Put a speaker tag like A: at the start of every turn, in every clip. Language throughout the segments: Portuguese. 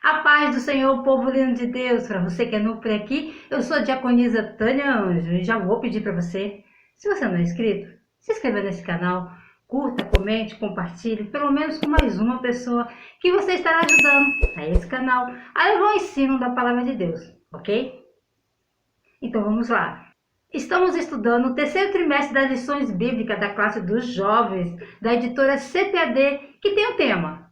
A: A paz do Senhor, povo lindo de Deus, para você que é novo por aqui, eu sou a diaconisa Tânia Anjo e já vou pedir para você, se você não é inscrito, se inscreva nesse canal, curta, comente, compartilhe, pelo menos com mais uma pessoa que você estará ajudando a esse canal a levar o ensino da palavra de Deus, ok? Então vamos lá. Estamos estudando o terceiro trimestre das lições bíblicas da classe dos jovens da editora CPAD, que tem o tema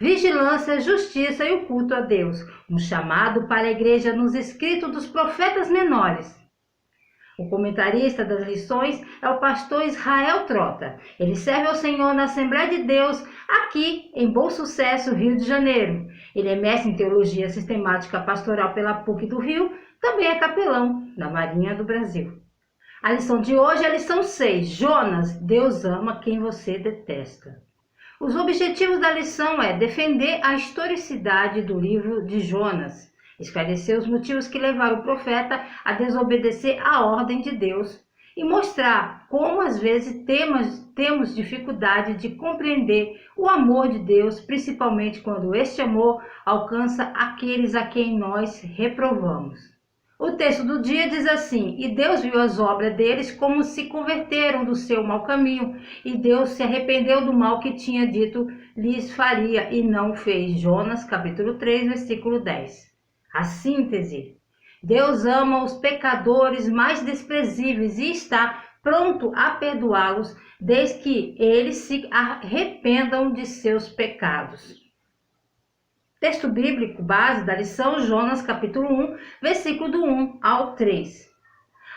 A: Vigilância, Justiça e o Culto a Deus, um chamado para a igreja nos escritos dos profetas menores. O comentarista das lições é o pastor Israel Trota. Ele serve ao Senhor na Assembleia de Deus, aqui em Bom Sucesso, Rio de Janeiro. Ele é mestre em Teologia Sistemática Pastoral pela PUC do Rio, também é capelão da Marinha do Brasil. A lição de hoje é a lição 6, Jonas, Deus ama quem você detesta. Os objetivos da lição é defender a historicidade do livro de Jonas, esclarecer os motivos que levaram o profeta a desobedecer à ordem de Deus e mostrar como às vezes temos dificuldade de compreender o amor de Deus, principalmente quando este amor alcança aqueles a quem nós reprovamos. O texto do dia diz assim: e Deus viu as obras deles como se converteram do seu mau caminho, e Deus se arrependeu do mal que tinha dito lhes faria, e não o fez. Jonas, capítulo 3, versículo 10. A síntese: Deus ama os pecadores mais desprezíveis e está pronto a perdoá-los, desde que eles se arrependam de seus pecados. Texto bíblico base da lição Jonas capítulo 1, versículo do 1 ao 3.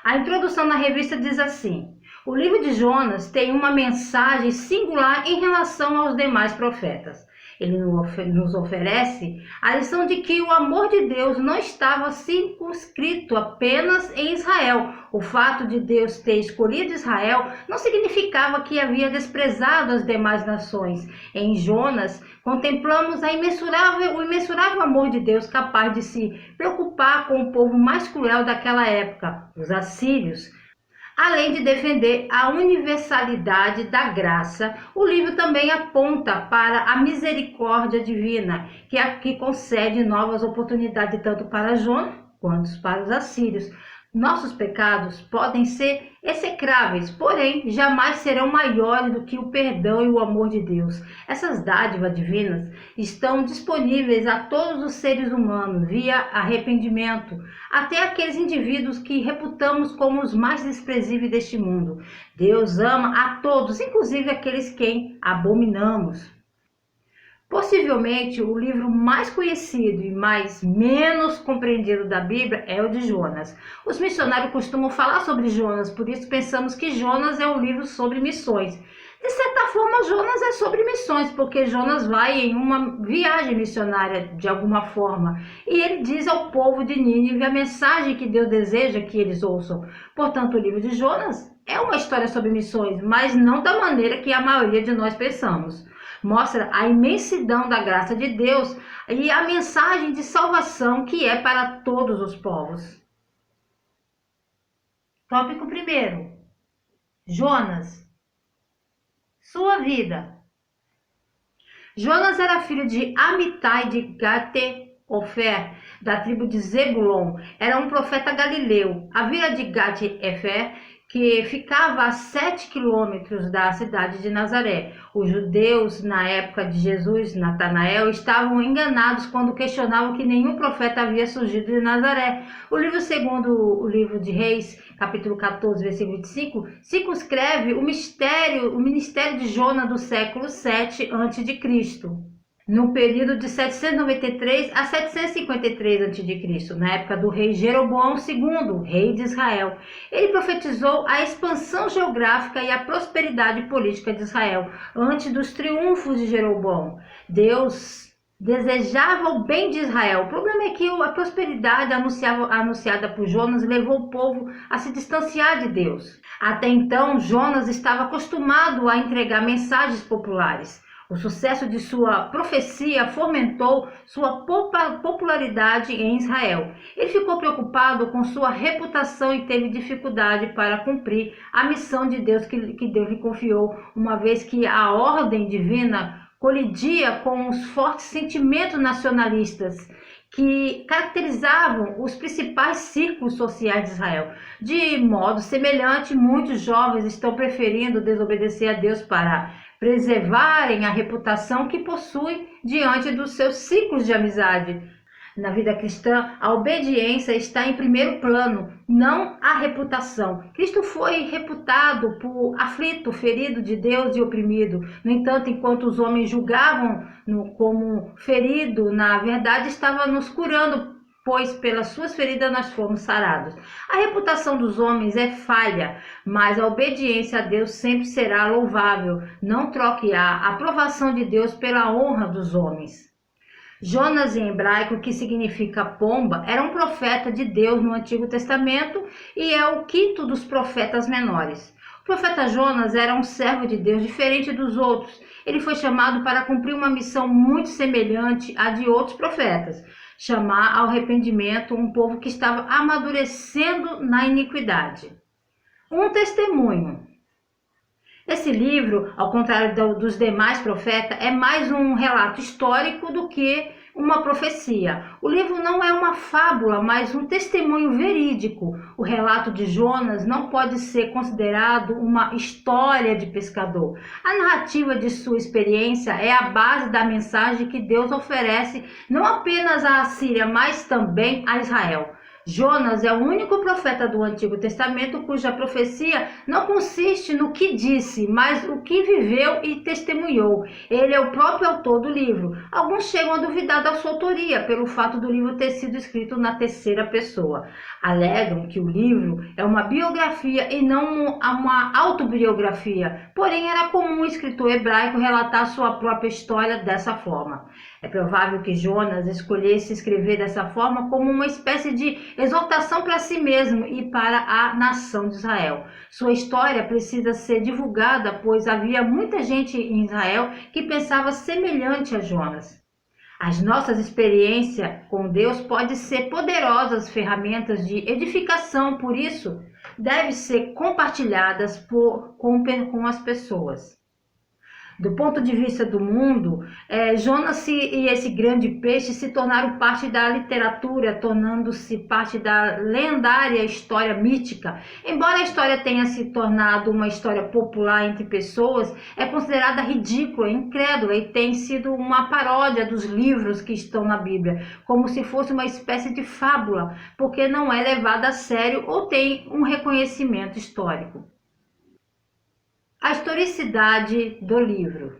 A: A introdução na revista diz assim: o livro de Jonas tem uma mensagem singular em relação aos demais profetas. Ele nos oferece a lição de que o amor de Deus não estava circunscrito apenas em Israel. O fato de Deus ter escolhido Israel não significava que havia desprezado as demais nações. Em Jonas, contemplamos o imensurável amor de Deus capaz de se preocupar com o povo mais cruel daquela época, os assírios. Além de defender a universalidade da graça, o livro também aponta para a misericórdia divina, que concede novas oportunidades tanto para Jonas quanto para os assírios. Nossos pecados podem ser execráveis, porém jamais serão maiores do que o perdão e o amor de Deus. Essas dádivas divinas estão disponíveis a todos os seres humanos via arrependimento, até aqueles indivíduos que reputamos como os mais desprezíveis deste mundo. Deus ama a todos, inclusive aqueles quem abominamos. Possivelmente o livro mais conhecido e menos compreendido da Bíblia é o de Jonas. Os missionários costumam falar sobre Jonas, por isso pensamos que Jonas é um livro sobre missões. De certa forma, Jonas é sobre missões, porque Jonas vai em uma viagem missionária de alguma forma. E ele diz ao povo de Nínive a mensagem que Deus deseja que eles ouçam. Portanto, o livro de Jonas é uma história sobre missões, mas não da maneira que a maioria de nós pensamos. Mostra a imensidão da graça de Deus e a mensagem de salvação que é para todos os povos. Tópico 1. Jonas. Sua vida. Jonas era filho de Amitai de Gate-Ofer, da tribo de Zebulon. Era um profeta galileu. A vila de Gate-Ofer, que ficava a 7 quilômetros da cidade de Nazaré. Os judeus, na época de Jesus, Natanael, estavam enganados quando questionavam que nenhum profeta havia surgido de Nazaré. O livro segundo o livro de Reis, capítulo 14, versículo 25, circunscreve o ministério de Jonas do século 7 a.C., no período de 793 a 753 a.C., na época do rei Jeroboão II, rei de Israel. Ele profetizou a expansão geográfica e a prosperidade política de Israel antes dos triunfos de Jeroboão. Deus desejava o bem de Israel. O problema é que a prosperidade anunciada por Jonas levou o povo a se distanciar de Deus. Até então, Jonas estava acostumado a entregar mensagens populares. O sucesso de sua profecia fomentou sua popularidade em Israel. Ele ficou preocupado com sua reputação e teve dificuldade para cumprir a missão de Deus que Deus lhe confiou, uma vez que a ordem divina colidia com os fortes sentimentos nacionalistas que caracterizavam os principais círculos sociais de Israel. De modo semelhante, muitos jovens estão preferindo desobedecer a Deus para preservarem a reputação que possuem diante dos seus ciclos de amizade. Na vida cristã, a obediência está em primeiro plano, não a reputação. Cristo foi reputado por aflito, ferido de Deus e oprimido. No entanto, enquanto os homens julgavam-no como ferido, na verdade estava nos curando, pois pelas suas feridas nós fomos sarados. A reputação dos homens é falha, mas a obediência a Deus sempre será louvável. Não troque a aprovação de Deus pela honra dos homens. Jonas, em hebraico, que significa pomba, era um profeta de Deus no Antigo Testamento e é o quinto dos profetas menores. O profeta Jonas era um servo de Deus diferente dos outros. Ele foi chamado para cumprir uma missão muito semelhante à de outros profetas, chamar ao arrependimento um povo que estava amadurecendo na iniquidade. Um testemunho. Esse livro, ao contrário dos demais profetas, é mais um relato histórico do que uma profecia. O livro não é uma fábula, mas um testemunho verídico. O relato de Jonas não pode ser considerado uma história de pescador. A narrativa de sua experiência é a base da mensagem que Deus oferece não apenas à Assíria, mas também a Israel. Jonas é o único profeta do Antigo Testamento cuja profecia não consiste no que disse, mas o que viveu e testemunhou. Ele é o próprio autor do livro. Alguns chegam a duvidar da sua autoria pelo fato do livro ter sido escrito na terceira pessoa. Alegam que o livro é uma biografia e não uma autobiografia. Porém, era comum o escritor hebraico relatar sua própria história dessa forma. É provável que Jonas escolhesse escrever dessa forma como uma espécie de exortação para si mesmo e para a nação de Israel. Sua história precisa ser divulgada, pois havia muita gente em Israel que pensava semelhante a Jonas. As nossas experiências com Deus podem ser poderosas ferramentas de edificação, por isso, devem ser compartilhadas com as pessoas. Do ponto de vista do mundo, Jonas e esse grande peixe se tornaram parte da literatura, tornando-se parte da lendária história mítica. Embora a história tenha se tornado uma história popular entre pessoas, é considerada ridícula, incrédula e tem sido uma paródia dos livros que estão na Bíblia, como se fosse uma espécie de fábula, porque não é levada a sério ou tem um reconhecimento histórico. A historicidade do livro.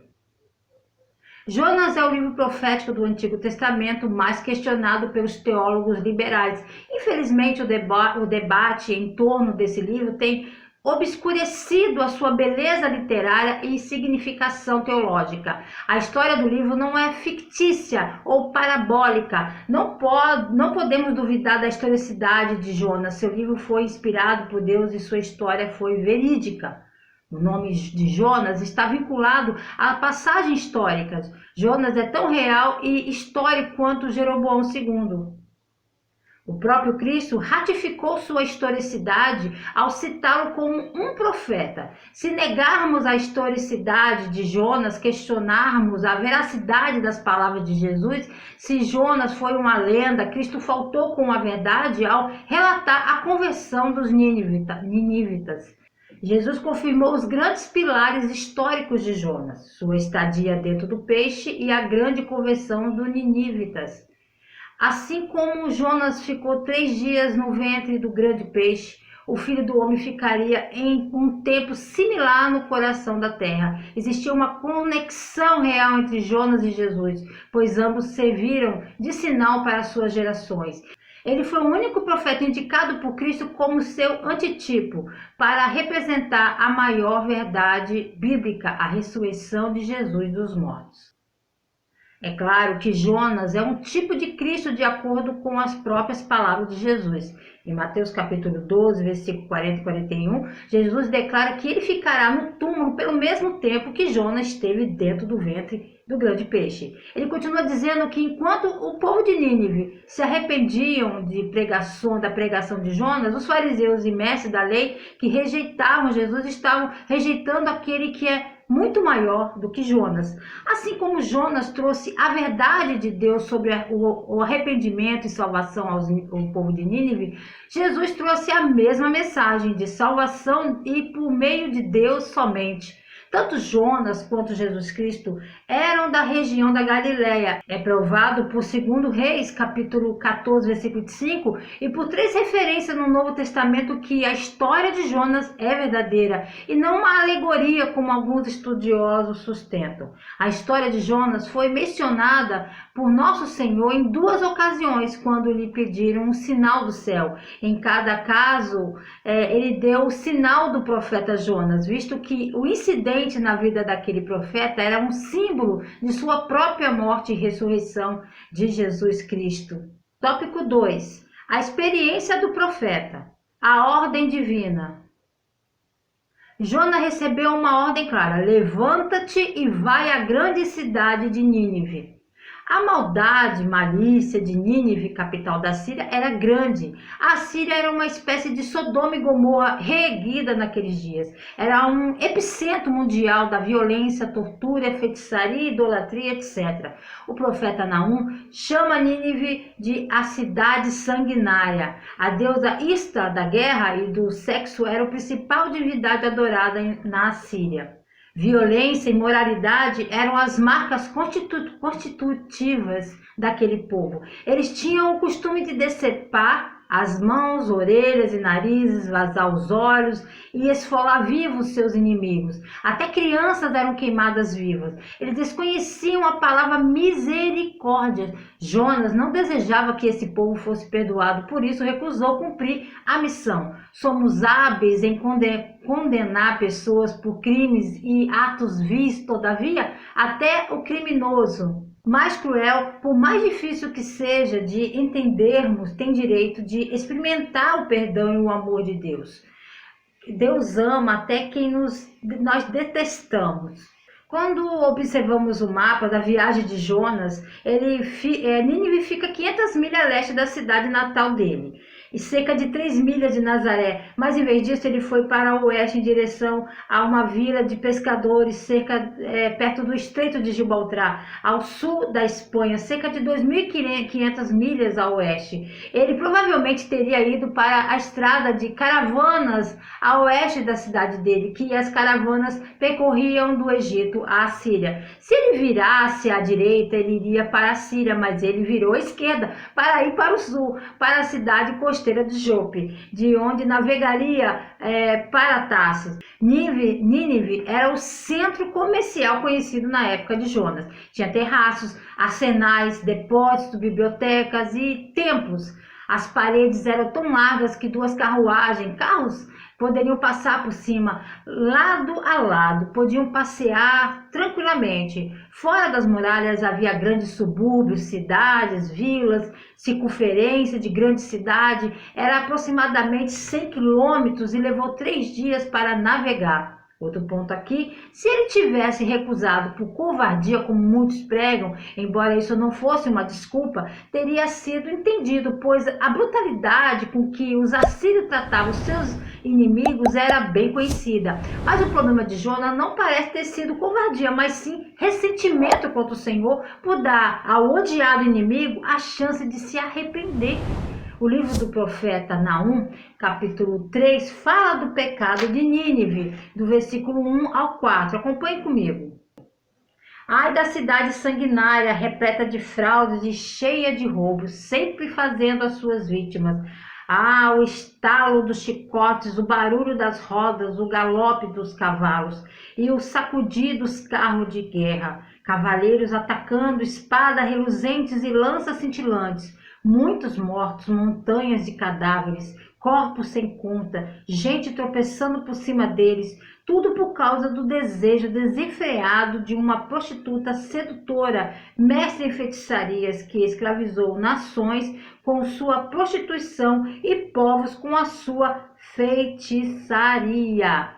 A: Jonas é o livro profético do Antigo Testamento mais questionado pelos teólogos liberais. Infelizmente, o debate em torno desse livro tem obscurecido a sua beleza literária e significação teológica. A história do livro não é fictícia ou parabólica. Não podemos duvidar da historicidade de Jonas. Seu livro foi inspirado por Deus e sua história foi verídica. O nome de Jonas está vinculado a passagens históricas. Jonas é tão real e histórico quanto Jeroboão II. O próprio Cristo ratificou sua historicidade ao citá-lo como um profeta. Se negarmos a historicidade de Jonas, questionarmos a veracidade das palavras de Jesus, se Jonas foi uma lenda, Cristo faltou com a verdade ao relatar a conversão dos ninivitas. Jesus confirmou os grandes pilares históricos de Jonas, sua estadia dentro do peixe e a grande conversão dos ninivitas. Assim como Jonas ficou 3 dias no ventre do grande peixe, o Filho do Homem ficaria em um tempo similar no coração da terra. Existia uma conexão real entre Jonas e Jesus, pois ambos serviram de sinal para suas gerações. Ele foi o único profeta indicado por Cristo como seu antitipo, para representar a maior verdade bíblica, a ressurreição de Jesus dos mortos. É claro que Jonas é um tipo de Cristo de acordo com as próprias palavras de Jesus. Em Mateus capítulo 12, versículo 40 e 41, Jesus declara que ele ficará no túmulo pelo mesmo tempo que Jonas esteve dentro do ventre do grande peixe. Ele continua dizendo que enquanto o povo de Nínive se arrependiam da pregação de Jonas, os fariseus e mestres da lei que rejeitavam Jesus estavam rejeitando aquele que é muito maior do que Jonas. Assim como Jonas trouxe a verdade de Deus sobre o arrependimento e salvação ao povo de Nínive, Jesus trouxe a mesma mensagem de salvação e por meio de Deus somente. Tanto Jonas quanto Jesus Cristo eram da região da Galileia. É provado por 2 Reis, capítulo 14, versículo 5, e por 3 referências no Novo Testamento que a história de Jonas é verdadeira e não uma alegoria como alguns estudiosos sustentam. A história de Jonas foi mencionada por Nosso Senhor em 2 ocasiões, quando lhe pediram um sinal do céu. Em cada caso, ele deu o sinal do profeta Jonas, visto que o incidente na vida daquele profeta era um símbolo de sua própria morte e ressurreição de Jesus Cristo. Tópico 2. A experiência do profeta. A ordem divina. Jonas recebeu uma ordem clara: levanta-te e vai à grande cidade de Nínive. A maldade, malícia de Nínive, capital da Síria, era grande. A Síria era uma espécie de Sodoma e Gomorra reerguida naqueles dias. Era um epicentro mundial da violência, tortura, feitiçaria, idolatria, etc. O profeta Naum chama Nínive de a cidade sanguinária. A deusa Ista da guerra e do sexo era a principal divindade adorada na Síria. Violência e imoralidade eram as marcas constitutivas daquele povo. Eles tinham o costume de decepar as mãos, orelhas e narizes, vazar os olhos e esfolar vivos seus inimigos. Até crianças eram queimadas vivas. Eles desconheciam a palavra misericórdia. Jonas não desejava que esse povo fosse perdoado, por isso recusou cumprir a missão. Somos hábeis em condenar pessoas por crimes e atos vis, todavia, até o criminoso mais cruel, por mais difícil que seja de entendermos, tem direito de experimentar o perdão e o amor de Deus. Deus ama até quem nós detestamos. Quando observamos o mapa da viagem de Jonas, Nínive fica 500 milhas a leste da cidade natal dele e cerca de 3 milhas de Nazaré, mas em vez disso ele foi para o oeste em direção a uma vila de pescadores perto do Estreito de Gibraltar, ao sul da Espanha, cerca de 2.500 milhas a oeste. Ele provavelmente teria ido para a estrada de caravanas a oeste da cidade dele, que as caravanas percorriam do Egito à Síria. Se ele virasse à direita, ele iria para a Síria, mas ele virou à esquerda para ir para o sul, para a cidade costeira de Jope, de onde navegaria para Tarsus. Nínive era o centro comercial conhecido na época de Jonas. Tinha terraços, arsenais, depósitos, bibliotecas e templos. As paredes eram tão largas que 2 carros poderiam passar por cima, lado a lado, podiam passear tranquilamente. Fora das muralhas havia grandes subúrbios, cidades, vilas, circunferência de grande cidade. Era aproximadamente 100 quilômetros e levou 3 dias para navegar. Outro ponto aqui, se ele tivesse recusado por covardia, como muitos pregam, embora isso não fosse uma desculpa, teria sido entendido, pois a brutalidade com que os assírios tratavam seus inimigos era bem conhecida. Mas o problema de Jonas não parece ter sido covardia, mas sim ressentimento contra o Senhor por dar ao odiado inimigo a chance de se arrepender. O livro do profeta Naum, capítulo 3, fala do pecado de Nínive, do versículo 1 ao 4. Acompanhe comigo. Ai da cidade sanguinária, repleta de fraudes e cheia de roubos, sempre fazendo as suas vítimas. Ah, o estalo dos chicotes, o barulho das rodas, o galope dos cavalos e o sacudir dos carros de guerra. Cavaleiros atacando, espada reluzentes e lanças cintilantes. Muitos mortos, montanhas de cadáveres, corpos sem conta, gente tropeçando por cima deles, tudo por causa do desejo desenfreado de uma prostituta sedutora, mestre em feitiçarias, que escravizou nações com sua prostituição e povos com a sua feitiçaria.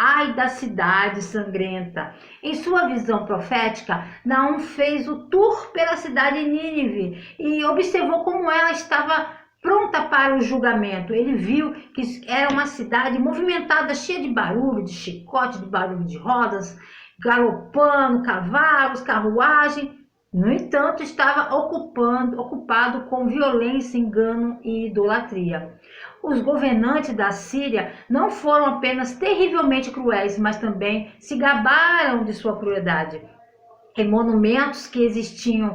A: Ai da cidade sangrenta! Em sua visão profética, Naum fez o tour pela cidade de Nínive e observou como ela estava pronta para o julgamento. Ele viu que era uma cidade movimentada, cheia de barulho, de chicote, de barulho de rodas, galopando, cavalos, carruagem. No entanto, estava ocupado com violência, engano e idolatria. Os governantes da Síria não foram apenas terrivelmente cruéis, mas também se gabaram de sua crueldade. Em monumentos que existem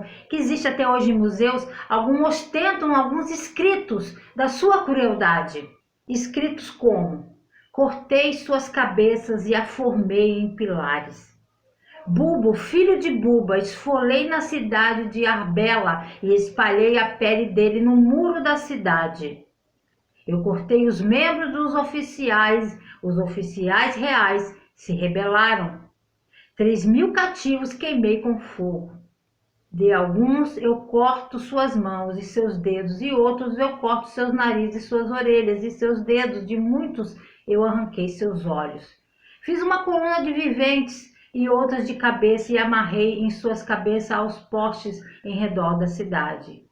A: até hoje em museus, alguns ostentam alguns escritos da sua crueldade. Escritos como: cortei suas cabeças e a formei em pilares. Bubo, filho de Buba, esfolei na cidade de Arbela e espalhei a pele dele no muro da cidade. Eu cortei os membros dos oficiais, os oficiais reais se rebelaram. 3.000 cativos queimei com fogo. De alguns eu corto suas mãos e seus dedos, e outros eu corto seus narizes e suas orelhas e seus dedos. De muitos eu arranquei seus olhos. Fiz uma coluna de viventes e outras de cabeça e amarrei em suas cabeças aos postes em redor da cidade.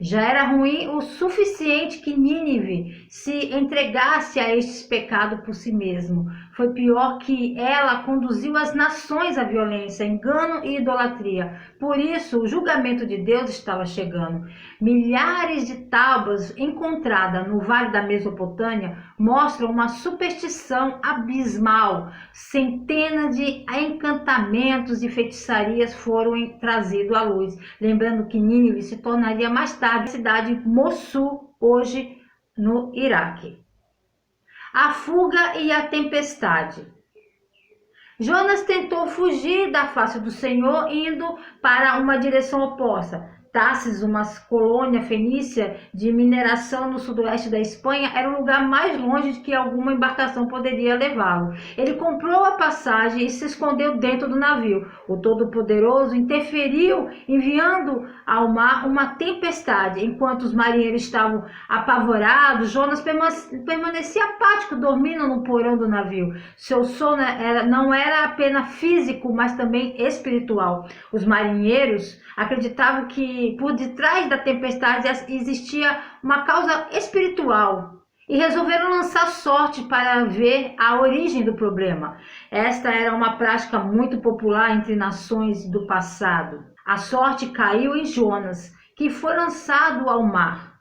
A: Já era ruim o suficiente que Nínive se entregasse a estes pecados por si mesmo. Foi pior que ela conduziu as nações à violência, engano e idolatria. Por isso, o julgamento de Deus estava chegando. Milhares de tábuas encontradas no Vale da Mesopotâmia mostram uma superstição abismal. Centenas de encantamentos e feitiçarias foram trazidos à luz. Lembrando que Nínive se tornaria mais tarde a cidade de Mossul, hoje no Iraque. A fuga e a tempestade. Jonas tentou fugir da face do Senhor, indo para uma direção oposta. Tarsis, uma colônia fenícia de mineração no sudoeste da Espanha, era o lugar mais longe de que alguma embarcação poderia levá-lo. Ele comprou a passagem e se escondeu dentro do navio. O Todo-Poderoso interferiu, enviando ao mar uma tempestade. Enquanto os marinheiros estavam apavorados, Jonas permanecia apático, dormindo no porão do navio. Seu sono não era apenas físico, mas também espiritual. Os marinheiros acreditavam que por detrás da tempestade existia uma causa espiritual e resolveram lançar sorte para ver a origem do problema. Esta era uma prática muito popular entre nações do passado. A sorte caiu em Jonas, que foi lançado ao mar.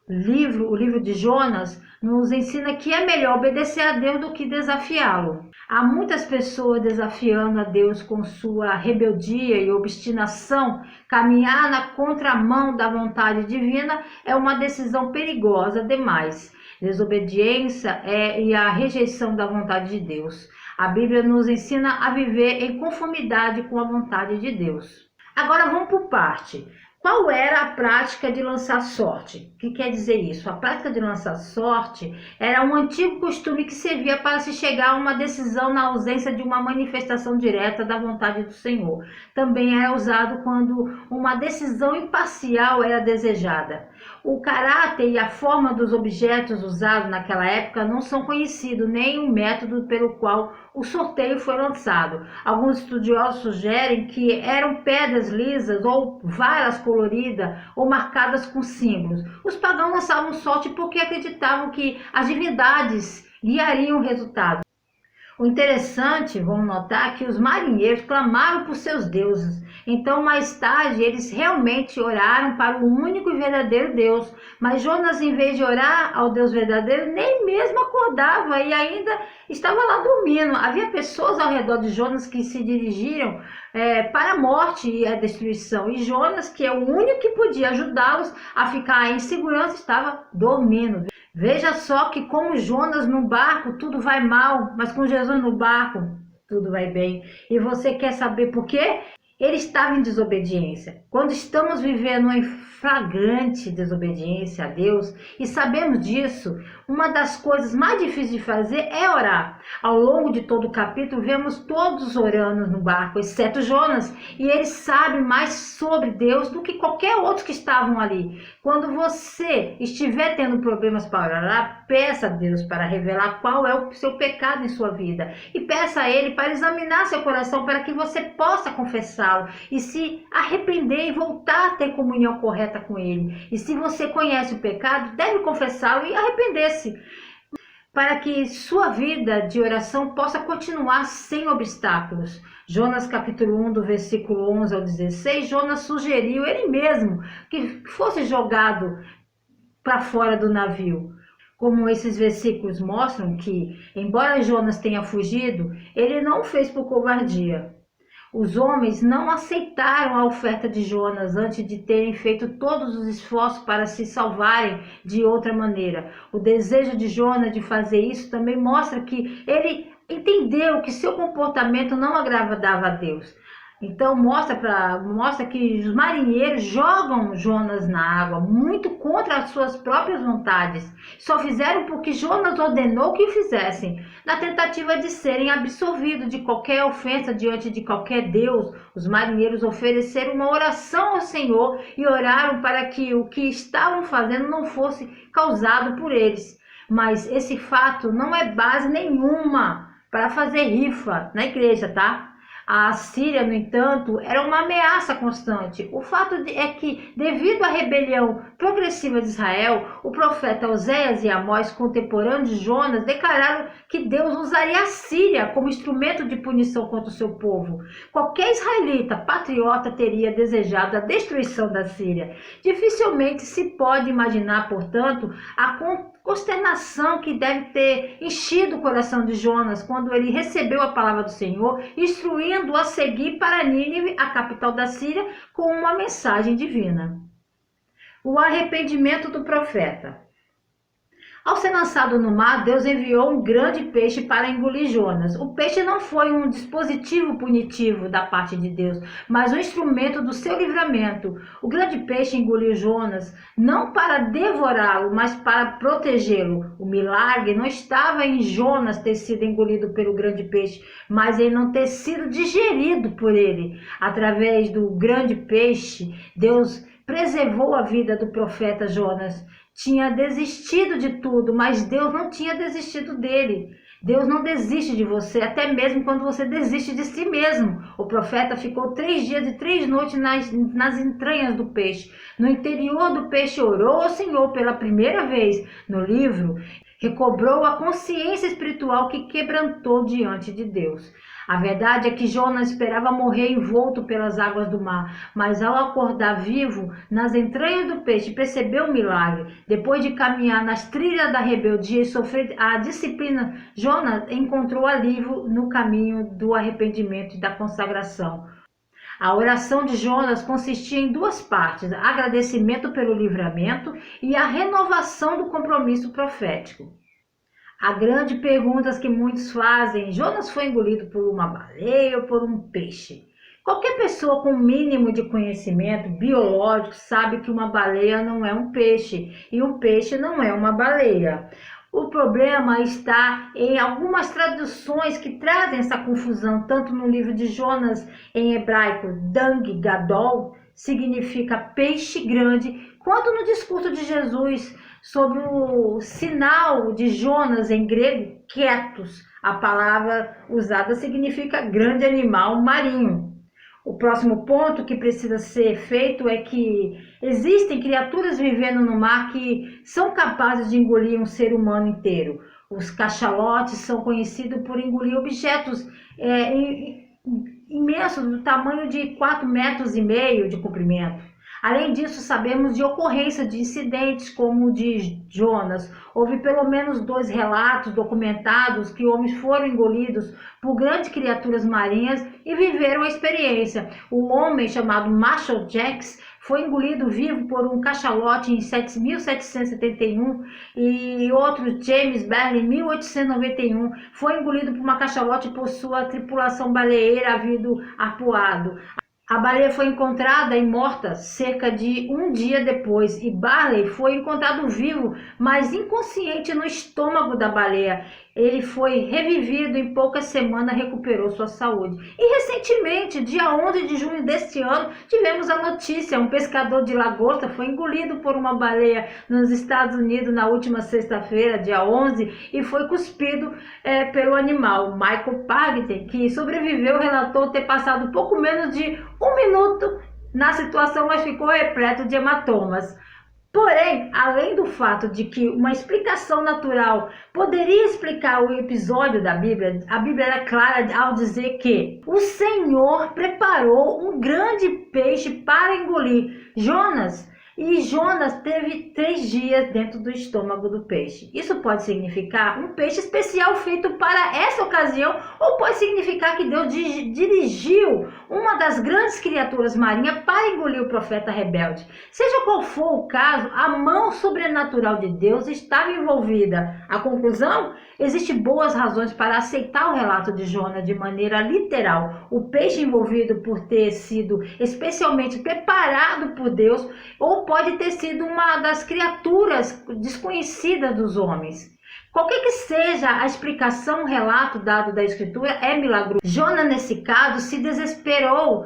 A: O livro de Jonas nos ensina que é melhor obedecer a Deus do que desafiá-lo. Há muitas pessoas desafiando a Deus com sua rebeldia e obstinação. Caminhar na contramão da vontade divina é uma decisão perigosa demais. Desobediência e a rejeição da vontade de Deus. A Bíblia nos ensina a viver em conformidade com a vontade de Deus. Agora vamos por parte. Qual era a prática de lançar sorte? O que quer dizer isso? A prática de lançar sorte era um antigo costume que servia para se chegar a uma decisão na ausência de uma manifestação direta da vontade do Senhor. Também era usado quando uma decisão imparcial era desejada. O caráter e a forma dos objetos usados naquela época não são conhecidos, nem o método pelo qual o sorteio foi lançado. Alguns estudiosos sugerem que eram pedras lisas ou varas coloridas ou marcadas com símbolos. Os pagãos lançavam sorte porque acreditavam que as divindades guiariam o resultado. O interessante, vamos notar, que os marinheiros clamaram por seus deuses. Então, mais tarde, eles realmente oraram para o único e verdadeiro Deus. Mas Jonas, em vez de orar ao Deus verdadeiro, nem mesmo acordava e ainda estava lá dormindo. Havia pessoas ao redor de Jonas que se dirigiram para a morte e a destruição. E Jonas, que é o único que podia ajudá-los a ficar em segurança, estava dormindo. Veja só que como Jonas no barco tudo vai mal, mas com Jesus no barco tudo vai bem. E você quer saber por quê? Ele estava em desobediência. Quando estamos vivendo em flagrante desobediência a Deus e sabemos disso, uma das coisas mais difíceis de fazer é orar. Ao longo de todo o capítulo, vemos todos orando no barco, exceto Jonas, e ele sabe mais sobre Deus do que qualquer outro que estavam ali. Quando você estiver tendo problemas para orar, peça a Deus para revelar qual é o seu pecado em sua vida e peça a Ele para examinar seu coração para que você possa confessar confessá-lo e se arrepender e voltar a ter comunhão correta com ele. E se você conhece o pecado, deve confessá-lo e arrepender-se, para que sua vida de oração possa continuar sem obstáculos. Jonas capítulo 1, do versículo 11 ao 16, Jonas sugeriu ele mesmo que fosse jogado para fora do navio. Como esses versículos mostram que, embora Jonas tenha fugido, ele não o fez por covardia. Os homens não aceitaram a oferta de Jonas antes de terem feito todos os esforços para se salvarem de outra maneira. O desejo de Jonas de fazer isso também mostra que ele entendeu que seu comportamento não agradava a Deus. Então mostra que os marinheiros jogam Jonas na água, muito contra as suas próprias vontades. Só fizeram porque Jonas ordenou que o fizessem, na tentativa de serem absolvidos de qualquer ofensa diante de qualquer Deus. Os marinheiros ofereceram uma oração ao Senhor e oraram para que o que estavam fazendo não fosse causado por eles. Mas esse fato não é base nenhuma para fazer rifa na igreja, tá? A Assíria, no entanto, era uma ameaça constante. O fato é que, devido à rebelião progressiva de Israel, o profeta Oséias e Amós, contemporâneos de Jonas, declararam que Deus usaria a Síria como instrumento de punição contra o seu povo. Qualquer israelita patriota teria desejado a destruição da Síria. Dificilmente se pode imaginar, portanto, a consternação que deve ter enchido o coração de Jonas quando ele recebeu a palavra do Senhor, instruindo-o a seguir para Nínive, a capital da Síria, com uma mensagem divina. O arrependimento do profeta. Ao ser lançado no mar, Deus enviou um grande peixe para engolir Jonas. O peixe não foi um dispositivo punitivo da parte de Deus, mas um instrumento do seu livramento. O grande peixe engoliu Jonas não para devorá-lo, mas para protegê-lo. O milagre não estava em Jonas ter sido engolido pelo grande peixe, mas em não ter sido digerido por ele. Através do grande peixe, Deus preservou a vida do profeta Jonas. Tinha desistido de tudo, mas Deus não tinha desistido dele. Deus não desiste de você, até mesmo quando você desiste de si mesmo. O profeta ficou 3 dias e 3 noites nas entranhas do peixe. No interior do peixe orou ao Senhor pela primeira vez no livro. Recobrou a consciência espiritual que quebrantou diante de Deus. A verdade é que Jonas esperava morrer envolto pelas águas do mar, mas ao acordar vivo nas entranhas do peixe, percebeu o milagre. Depois de caminhar nas trilhas da rebeldia e sofrer a disciplina, Jonas encontrou alívio no caminho do arrependimento e da consagração. A oração de Jonas consistia em 2 partes: agradecimento pelo livramento e a renovação do compromisso profético. A grande pergunta que muitos fazem: Jonas foi engolido por uma baleia ou por um peixe? Qualquer pessoa com o mínimo de conhecimento biológico sabe que uma baleia não é um peixe e um peixe não é uma baleia. O problema está em algumas traduções que trazem essa confusão, tanto no livro de Jonas, em hebraico, Dang Gadol, significa peixe grande, quanto no discurso de Jesus sobre o sinal de Jonas, em grego, quietos. A palavra usada significa grande animal marinho. O próximo ponto que precisa ser feito é que existem criaturas vivendo no mar que são capazes de engolir um ser humano inteiro. Os cachalotes são conhecidos por engolir objetos imensos, do tamanho de 4,5 metros de comprimento. Além disso, sabemos de ocorrência de incidentes como o de Jonas. Houve pelo menos 2 relatos documentados que homens foram engolidos por grandes criaturas marinhas e viveram a experiência. O homem chamado Marshall Jenks foi engolido vivo por um cachalote em 1771 e outro, James Barry, em 1891, foi engolido por uma cachalote por sua tripulação baleeira havido arpoado. A baleia foi encontrada e morta cerca de 1 dia depois, e Barley foi encontrado vivo, mas inconsciente no estômago da baleia. Ele foi revivido, em poucas semanas recuperou sua saúde. E recentemente, dia 11 de junho deste ano, tivemos a notícia: um pescador de lagosta foi engolido por uma baleia nos Estados Unidos na última sexta-feira, dia 11, e foi cuspido pelo animal. Michael Pagden, que sobreviveu, relatou ter passado pouco menos de 1 minuto na situação, mas ficou repleto de hematomas. Porém, além do fato de que uma explicação natural poderia explicar o episódio da Bíblia, a Bíblia era clara ao dizer que o Senhor preparou um grande peixe para engolir Jonas. E Jonas teve 3 dias dentro do estômago do peixe. Isso pode significar um peixe especial feito para essa ocasião, ou pode significar que Deus dirigiu uma das grandes criaturas marinhas para engolir o profeta rebelde. Seja qual for o caso, a mão sobrenatural de Deus estava envolvida. A conclusão? Existem boas razões para aceitar o relato de Jonas de maneira literal. O peixe envolvido por ter sido especialmente preparado por Deus, ou pode ter sido uma das criaturas desconhecidas dos homens. Qualquer que seja a explicação, o relato dado da Escritura é milagroso. Jonas, nesse caso, se desesperou,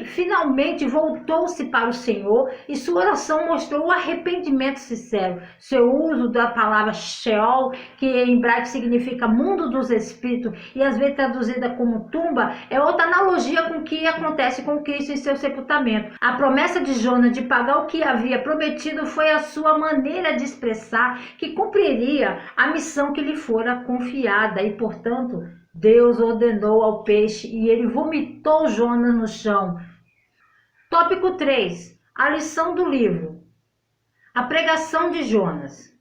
A: finalmente voltou-se para o Senhor e sua oração mostrou o arrependimento sincero. Seu uso da palavra Sheol, que em hebraico significa mundo dos espíritos e às vezes traduzida como tumba, é outra analogia com o que acontece com Cristo em seu sepultamento. A promessa de Jonas de pagar o que havia prometido foi a sua maneira de expressar que cumpriria a missão que lhe fora confiada e, portanto, Deus ordenou ao peixe e ele vomitou Jonas no chão. Tópico 3. A lição do livro. A pregação de Jonas.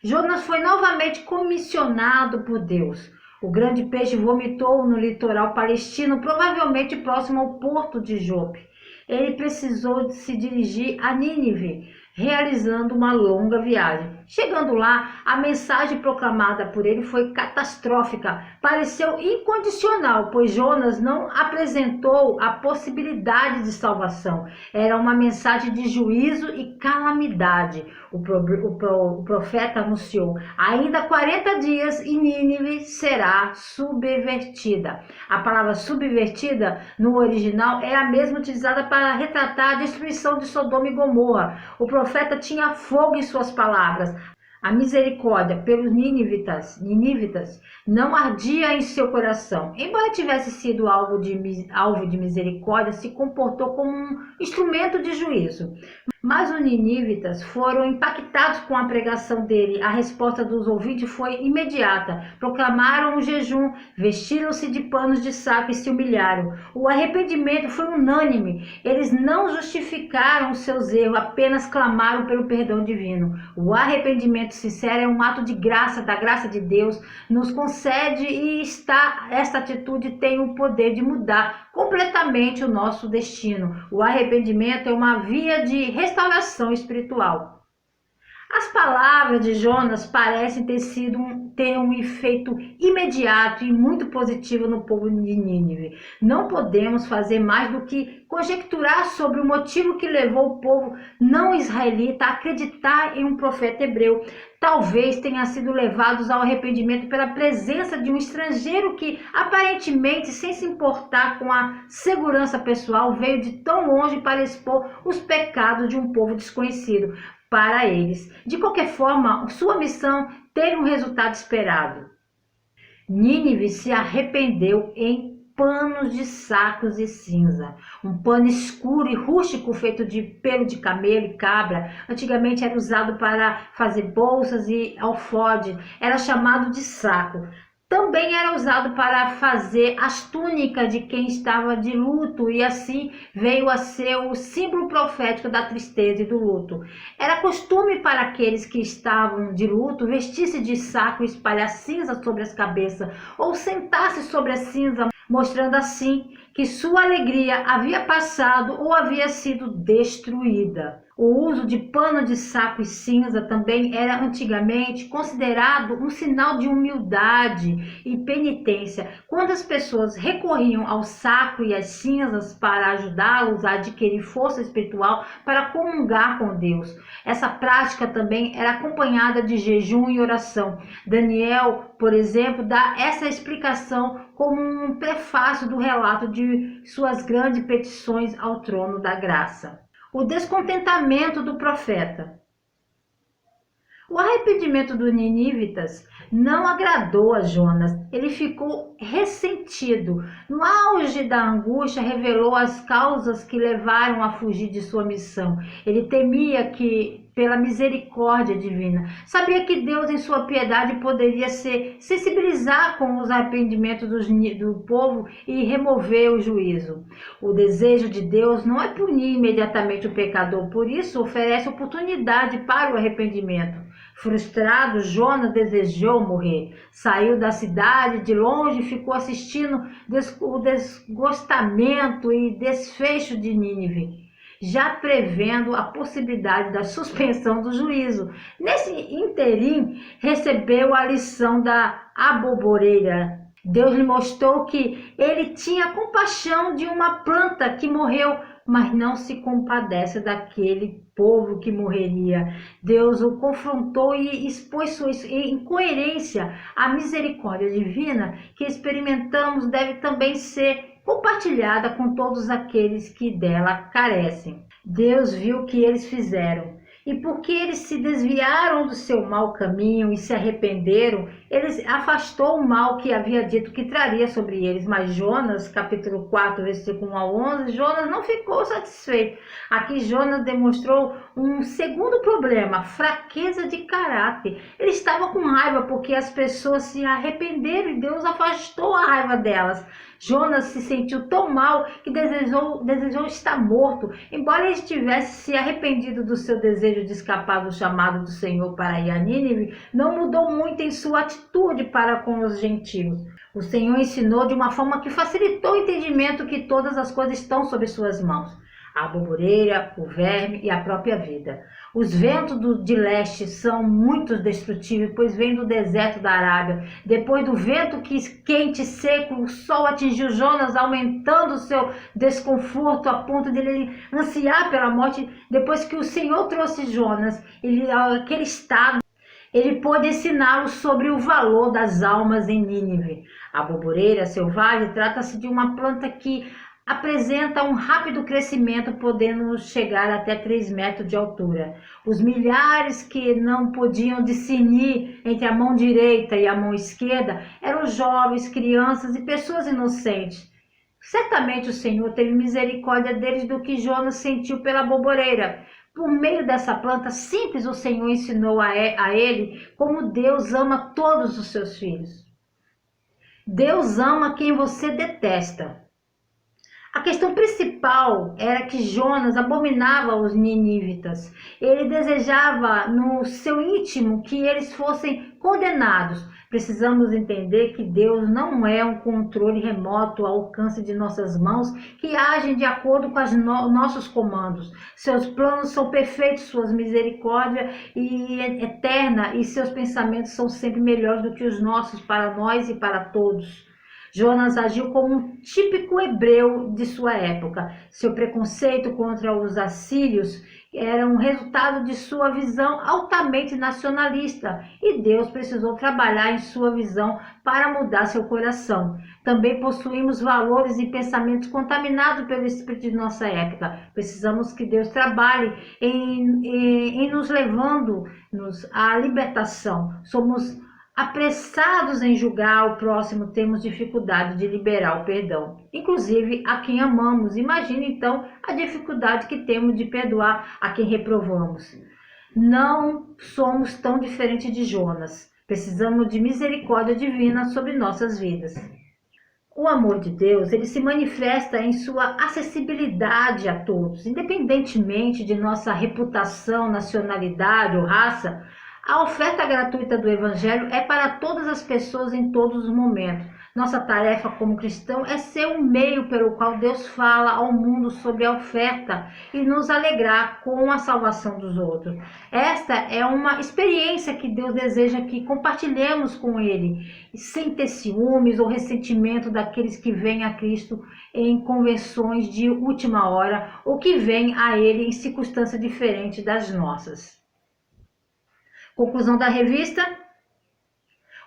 A: Jonas foi novamente comissionado por Deus. O grande peixe vomitou no litoral palestino, provavelmente próximo ao porto de Jope. Ele precisou se dirigir a Nínive, realizando uma longa viagem. Chegando lá, a mensagem proclamada por ele foi catastrófica. Pareceu incondicional, pois Jonas não apresentou a possibilidade de salvação. Era uma mensagem de juízo e calamidade. O profeta anunciou: ainda 40 dias e Nínive será subvertida. A palavra subvertida no original é a mesma utilizada para retratar a destruição de Sodoma e Gomorra. O profeta tinha fogo em suas palavras. A misericórdia pelos ninivitas não ardia em seu coração. Embora tivesse sido alvo de misericórdia, se comportou como um instrumento de juízo. Mas os ninivitas foram impactados com a pregação dele. A resposta dos ouvintes foi imediata. Proclamaram um jejum, vestiram-se de panos de saco e se humilharam. O arrependimento foi unânime. Eles não justificaram seus erros, apenas clamaram pelo perdão divino. O arrependimento sincero é um ato de graça, da graça de Deus, nos concede e esta atitude tem o poder de mudar completamente o nosso destino. O arrependimento é uma via de restauração espiritual. As palavras de Jonas parecem ter um efeito imediato e muito positivo no povo de Nínive. Não podemos fazer mais do que conjecturar sobre o motivo que levou o povo não israelita a acreditar em um profeta hebreu. Talvez tenham sido levados ao arrependimento pela presença de um estrangeiro que, aparentemente, sem se importar com a segurança pessoal, veio de tão longe para expor os pecados de um povo desconhecido para eles. De qualquer forma, sua missão teve um resultado esperado. Nínive se arrependeu em panos de sacos e cinza. Um pano escuro e rústico feito de pelo de camelo e cabra. Antigamente era usado para fazer bolsas e alforjes. Era chamado de saco. Também era usado para fazer as túnicas de quem estava de luto e assim veio a ser o símbolo profético da tristeza e do luto. Era costume para aqueles que estavam de luto vestir-se de saco e espalhar cinza sobre as cabeças ou sentar-se sobre a cinza, mostrando assim que sua alegria havia passado ou havia sido destruída. O uso de pano de saco e cinza também era antigamente considerado um sinal de humildade e penitência, quando as pessoas recorriam ao saco e às cinzas para ajudá-los a adquirir força espiritual para comungar com Deus. Essa prática também era acompanhada de jejum e oração. Daniel, por exemplo, dá essa explicação como um prefácio do relato de suas grandes petições ao trono da graça. O descontentamento do profeta. O arrependimento dos ninivitas não agradou a Jonas. Ele ficou ressentido. No auge da angústia, revelou as causas que levaram a fugir de sua missão. Ele temia que, pela misericórdia divina, sabia que Deus, em sua piedade, poderia se sensibilizar com os arrependimentos do povo e remover o juízo. O desejo de Deus não é punir imediatamente o pecador, por isso oferece oportunidade para o arrependimento. Frustrado, Jonas desejou morrer. Saiu da cidade de longe e ficou assistindo o desgostamento e desfecho de Nínive, já prevendo a possibilidade da suspensão do juízo. Nesse interim, recebeu a lição da aboboreira. Deus lhe mostrou que ele tinha compaixão de uma planta que morreu, mas não se compadece daquele povo que morreria. Deus o confrontou e expôs sua incoerência. A misericórdia divina que experimentamos deve também ser compartilhada com todos aqueles que dela carecem. Deus viu o que eles fizeram, e porque eles se desviaram do seu mau caminho e se arrependeram, ele afastou o mal que havia dito que traria sobre eles. Mas Jonas, capítulo 4, versículo 1 ao 11, Jonas não ficou satisfeito. Aqui Jonas demonstrou um segundo problema, fraqueza de caráter. Ele estava com raiva porque as pessoas se arrependeram e Deus afastou a raiva delas. Jonas se sentiu tão mal que desejou estar morto. Embora ele tivesse se arrependido do seu desejo de escapar do chamado do Senhor para ir a Nínive, não mudou muito em sua atitude para com os gentios. O Senhor ensinou de uma forma que facilitou o entendimento que todas as coisas estão sob suas mãos: a boboreira, o verme e a própria vida. Os ventos de leste são muito destrutíveis, pois vêm do deserto da Arábia. Depois do vento quente e seco, o sol atingiu Jonas, aumentando o seu desconforto a ponto de ele ansiar pela morte. Depois que o Senhor trouxe Jonas, aquele estado, ele pôde ensiná-lo sobre o valor das almas em Nínive. A boboreira selvagem trata-se de uma planta que apresenta um rápido crescimento, podendo chegar até 3 metros de altura. Os milhares que não podiam discernir entre a mão direita e a mão esquerda eram jovens, crianças e pessoas inocentes. Certamente o Senhor teve misericórdia deles do que Jonas sentiu pela boboreira. Por meio dessa planta simples, o Senhor ensinou a ele como Deus ama todos os seus filhos. Deus ama quem você detesta. A questão principal era que Jonas abominava os ninivitas. Ele desejava no seu íntimo que eles fossem condenados. Precisamos entender que Deus não é um controle remoto ao alcance de nossas mãos que agem de acordo com nossos comandos. Seus planos são perfeitos, suas misericórdia eterna e seus pensamentos são sempre melhores do que os nossos para nós e para todos. Jonas agiu como um típico hebreu de sua época. Seu preconceito contra os assírios era um resultado de sua visão altamente nacionalista, e Deus precisou trabalhar em sua visão para mudar seu coração. Também possuímos valores e pensamentos contaminados pelo espírito de nossa época. Precisamos que Deus trabalhe em nos levando-nos à libertação. Somos apressados em julgar o próximo, temos dificuldade de liberar o perdão, inclusive a quem amamos. Imagine então a dificuldade que temos de perdoar a quem reprovamos. Não somos tão diferentes de Jonas. Precisamos de misericórdia divina sobre nossas vidas. O amor de Deus, ele se manifesta em sua acessibilidade a todos, independentemente de nossa reputação, nacionalidade ou raça. A oferta gratuita do Evangelho é para todas as pessoas em todos os momentos. Nossa tarefa como cristão é ser um meio pelo qual Deus fala ao mundo sobre a oferta e nos alegrar com a salvação dos outros. Esta é uma experiência que Deus deseja que compartilhemos com Ele, sem ter ciúmes ou ressentimento daqueles que vêm a Cristo em conversões de última hora ou que vêm a Ele em circunstâncias diferentes das nossas. Conclusão da revista.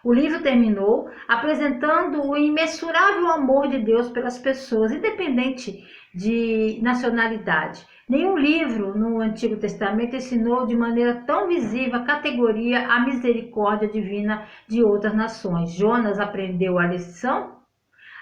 A: O livro terminou apresentando o imensurável amor de Deus pelas pessoas, independente de nacionalidade. Nenhum livro no Antigo Testamento ensinou de maneira tão visível a categoria a misericórdia divina de outras nações. Jonas aprendeu a lição?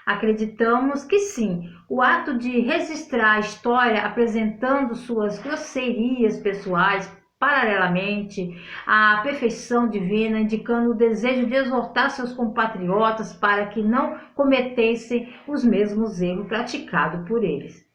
A: Acreditamos que sim. O ato de registrar a história apresentando suas grosserias pessoais paralelamente à perfeição divina, indicando o desejo de exortar seus compatriotas para que não cometessem os mesmos erros praticados por eles.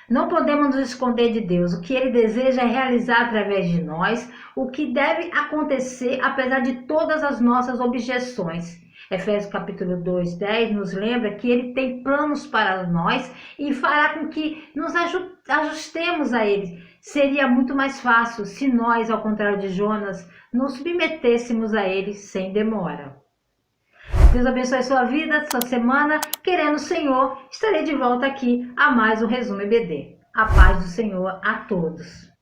A: Não podemos nos esconder de Deus. O que Ele deseja é realizar através de nós o que deve acontecer apesar de todas as nossas objeções. Efésios capítulo 2, 10 nos lembra que Ele tem planos para nós e fará com que nos ajustemos a Ele. Seria muito mais fácil se nós, ao contrário de Jonas, nos submetêssemos a Ele sem demora. Deus abençoe a sua vida, sua semana. Querendo o Senhor, estarei de volta aqui a mais um Resumo EBD. A paz do Senhor a todos.